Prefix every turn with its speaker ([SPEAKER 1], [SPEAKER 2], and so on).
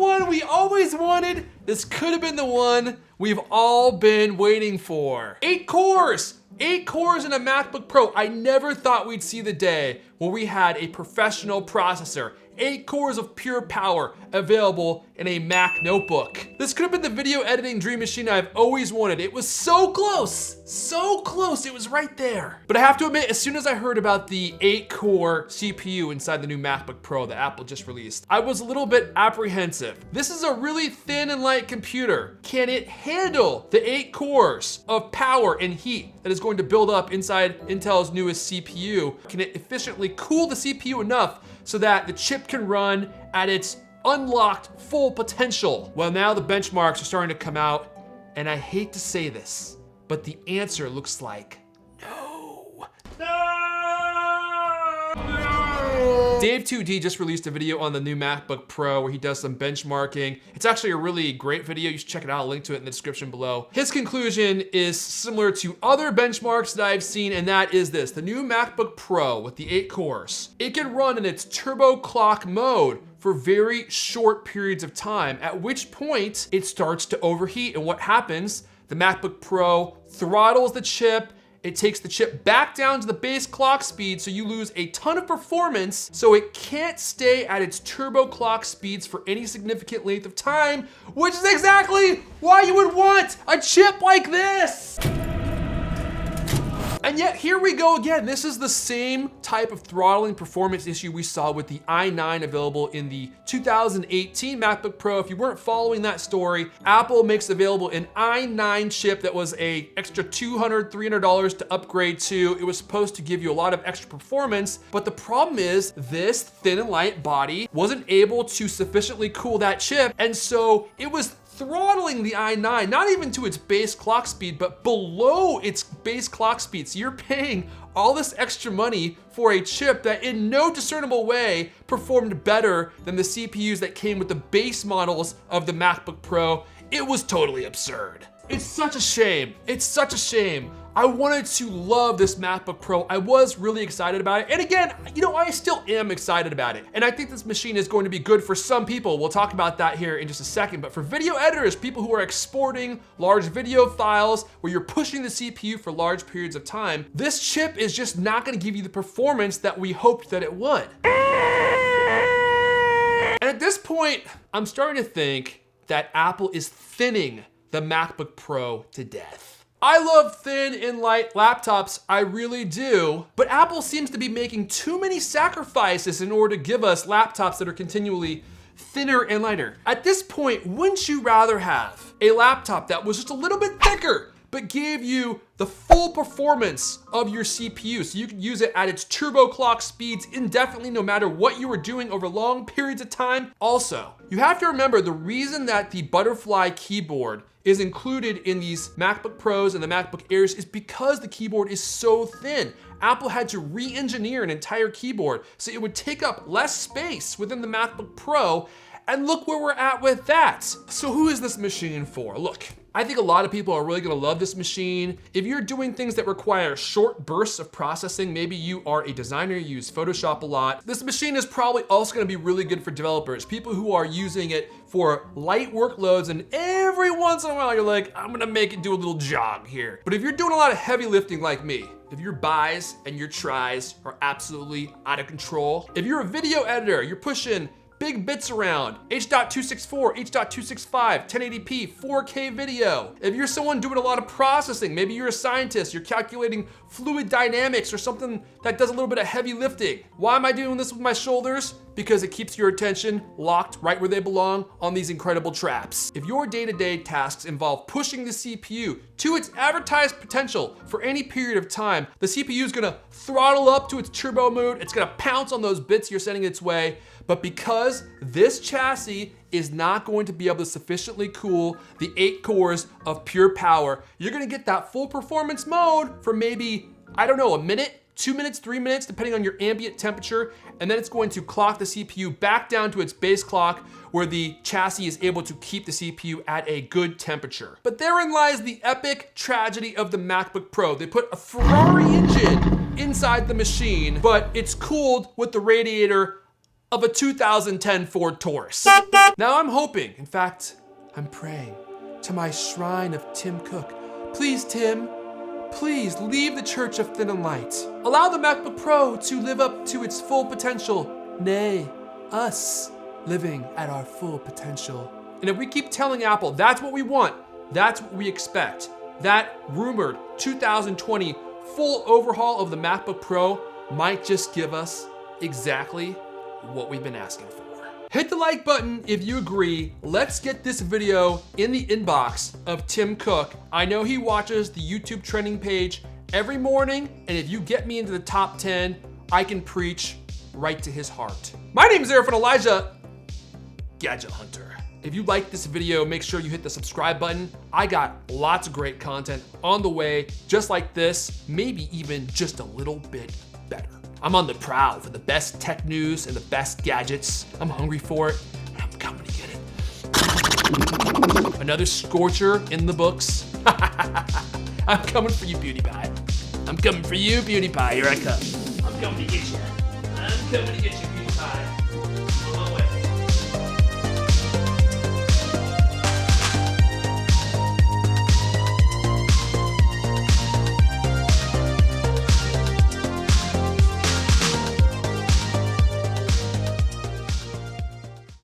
[SPEAKER 1] one we always wanted. This could have been the one we've all been waiting for. 8 cores! 8 cores in a MacBook Pro. I never thought we'd see the day where we had a professional processor. 8 cores of pure power available in a Mac notebook. This could have been the video editing dream machine I've always wanted. It was so close, it was right there. But I have to admit, as soon as I heard about the 8-core CPU inside the new MacBook Pro that Apple just released, I was a little bit apprehensive. This is a really thin and light computer. Can it handle the 8 cores of power and heat that is going to build up inside Intel's newest CPU? Can it efficiently cool the CPU enough so that the chip can run at its unlocked full potential? Well, now the benchmarks are starting to come out, and I hate to say this, but the answer looks like no. Dave 2D just released a video on the new MacBook Pro where he does some benchmarking. It's actually a really great video. You should check it out. I'll link to it in the description below. His conclusion is similar to other benchmarks that I've seen, and that is this: the new MacBook Pro with the 8 cores, it can run in its turbo clock mode for very short periods of time, at which point it starts to overheat. And what happens? The MacBook Pro throttles the chip. It takes the chip back down to the base clock speed, so you lose a ton of performance, so it can't stay at its turbo clock speeds for any significant length of time, which is exactly why you would want a chip like this. And yet here we go again. This is the same type of throttling performance issue we saw with the i9 available in the 2018 MacBook Pro. If you weren't following that story, Apple makes available an i9 chip that was an extra $200, $300 to upgrade to. It was supposed to give you a lot of extra performance, but the problem is this thin and light body wasn't able to sufficiently cool that chip, and so it was throttling the i9, not even to its base clock speed, but below its base clock speed. So you're paying all this extra money for a chip that in no discernible way performed better than the CPUs that came with the base models of the MacBook Pro. It was totally absurd. It's such a shame. It's such a shame. I wanted to love this MacBook Pro. I was really excited about it. And again, you know, I still am excited about it. And I think this machine is going to be good for some people. We'll talk about that here in just a second. But for video editors, people who are exporting large video files where you're pushing the CPU for large periods of time, this chip is just not gonna give you the performance that we hoped that it would. And at this point, I'm starting to think that Apple is thinning the MacBook Pro to death. I love thin and light laptops, I really do, but Apple seems to be making too many sacrifices in order to give us laptops that are continually thinner and lighter. At this point, wouldn't you rather have a laptop that was just a little bit thicker, but gave you the full performance of your CPU, so you could use it at its turbo clock speeds indefinitely, no matter what you were doing over long periods of time? Also, you have to remember the reason that the butterfly keyboard is included in these MacBook Pros and the MacBook Airs is because the keyboard is so thin. Apple had to re-engineer an entire keyboard so it would take up less space within the MacBook Pro, and look where we're at with that. So who is this machine for? Look, I think a lot of people are really gonna love this machine. If you're doing things that require short bursts of processing, maybe you are a designer, you use Photoshop a lot, this machine is probably also gonna be really good for developers, people who are using it for light workloads, and every once in a while you're like, I'm gonna make it do a little jog here. But if you're doing a lot of heavy lifting like me, if your buys and your tries are absolutely out of control, if you're a video editor, you're pushing big bits around, H.264, H.265, 1080p, 4K video. If you're someone doing a lot of processing, maybe you're a scientist, you're calculating fluid dynamics or something that does a little bit of heavy lifting. Why am I doing this with my shoulders? Because it keeps your attention locked right where they belong on these incredible traps. If your day-to-day tasks involve pushing the CPU to its advertised potential for any period of time, the CPU is gonna throttle up to its turbo mode, it's gonna pounce on those bits you're sending its way, but because this chassis is not going to be able to sufficiently cool the 8 cores of pure power, you're gonna get that full performance mode for maybe, I don't know, a minute, 2 minutes, 3 minutes, depending on your ambient temperature, and then it's going to clock the CPU back down to its base clock where the chassis is able to keep the CPU at a good temperature. But therein lies the epic tragedy of the MacBook Pro. They put a Ferrari engine inside the machine, but it's cooled with the radiator of a 2010 Ford Taurus. Now I'm hoping, in fact, I'm praying to my shrine of Tim Cook. Please, Tim, please leave the Church of Thin and Light. Allow the MacBook Pro to live up to its full potential. Nay, us living at our full potential. And if we keep telling Apple that's what we want, that's what we expect, that rumored 2020 full overhaul of the MacBook Pro might just give us exactly what we've been asking for. Hit the like button if you agree. Let's get this video in the inbox of Tim Cook. I know he watches the YouTube trending page every morning, and if you get me into the top 10, I can preach right to his heart. My name is Erfon Elijah, Gadget Hunter. If you like this video, make sure you hit the subscribe button. I got lots of great content on the way, just like this, maybe even just a little bit better. I'm on the prowl for the best tech news and the best gadgets. I'm hungry for it, and I'm coming to get it. Another scorcher in the books. I'm coming for you, beauty pie. I'm coming for you, beauty pie. Here I come. I'm coming to get you. I'm coming to get you, beauty pie.